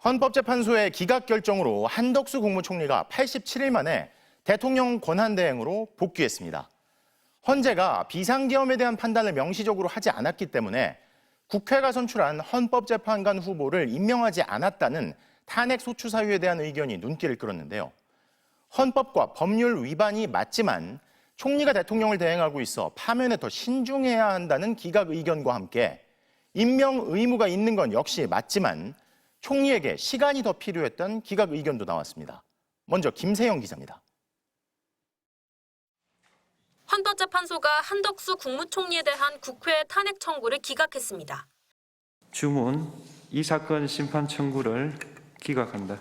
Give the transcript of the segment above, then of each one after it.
헌법재판소의 기각 결정으로 한덕수 국무총리가 87일 만에 대통령 권한대행으로 복귀했습니다. 헌재가 비상계엄에 대한 판단을 명시적으로 하지 않았기 때문에 국회가 선출한 헌법재판관 후보를 임명하지 않았다는 탄핵 소추 사유에 대한 의견이 눈길을 끌었는데요. 헌법과 법률 위반이 맞지만 총리가 대통령을 대행하고 있어 파면에 더 신중해야 한다는 기각 의견과 함께 임명 의무가 있는 건 역시 맞지만 총리에게 시간이 더 필요했던 기각 의견도 나왔습니다. 먼저 김세영 기자입니다. 헌법재판소가 한덕수 국무총리에 대한 국회 탄핵 청구를 기각했습니다. 주문, 이 사건 심판 청구를 기각한다.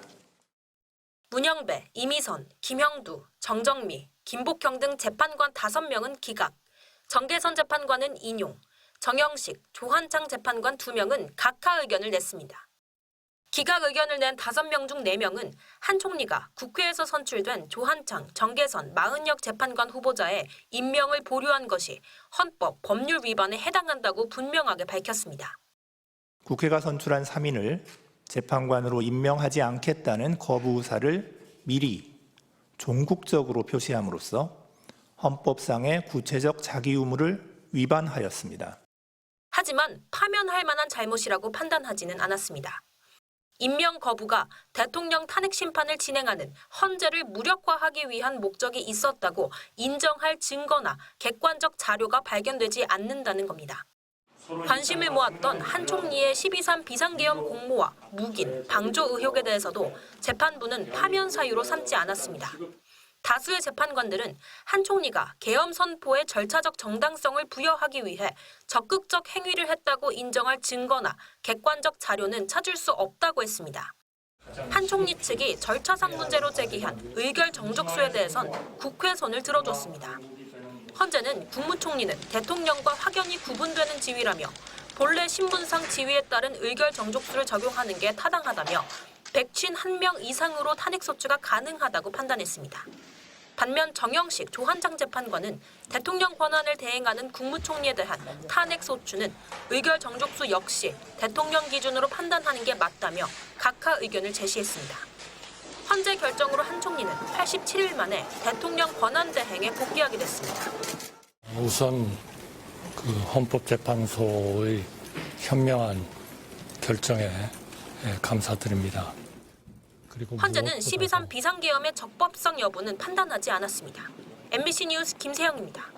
문영배, 이미선, 김형두, 정정미, 김복형 등 재판관 5명은 기각, 정계선 재판관은 인용, 정영식, 조한창 재판관 2명은 각하 의견을 냈습니다. 기각 의견을 낸 5명 중 4명은 한 총리가 국회에서 선출된 조한창, 정계선, 마은혁 재판관 후보자의 임명을 보류한 것이 헌법, 법률 위반에 해당한다고 분명하게 밝혔습니다. 국회가 선출한 3인을 재판관으로 임명하지 않겠다는 거부 의사를 미리 종국적으로 표시함으로써 헌법상의 구체적 자기 의무를 위반하였습니다. 하지만 파면할 만한 잘못이라고 판단하지는 않았습니다. 임명 거부가 대통령 탄핵 심판을 진행하는 헌재를 무력화하기 위한 목적이 있었다고 인정할 증거나 객관적 자료가 발견되지 않는다는 겁니다. 관심을 모았던 한 총리의 12.3 비상계엄 공모와 묵인, 방조 의혹에 대해서도 재판부는 파면 사유로 삼지 않았습니다. 다수의 재판관들은 한 총리가 계엄 선포의 절차적 정당성을 부여하기 위해 적극적 행위를 했다고 인정할 증거나 객관적 자료는 찾을 수 없다고 했습니다. 한 총리 측이 절차상 문제로 제기한 의결 정족수에 대해선 국회 손을 들어줬습니다. 헌재는 국무총리는 대통령과 확연히 구분되는 지위라며 본래 신분상 지위에 따른 의결 정족수를 적용하는 게 타당하다며 151명 이상으로 탄핵소추가 가능하다고 판단했습니다. 반면 정영식, 조한창 재판관은 대통령 권한을 대행하는 국무총리에 대한 탄핵소추는 의결 정족수 역시 대통령 기준으로 판단하는 게 맞다며 각하 의견을 제시했습니다. 헌재 결정으로 한 총리는 87일 만에 대통령 권한 대행에 복귀하게 됐습니다. 우선 헌법재판소의 현명한 결정에 감사드립니다. 헌재는 12.3 비상계엄의 적법성 여부는 판단하지 않았습니다. MBC 뉴스 김세영입니다.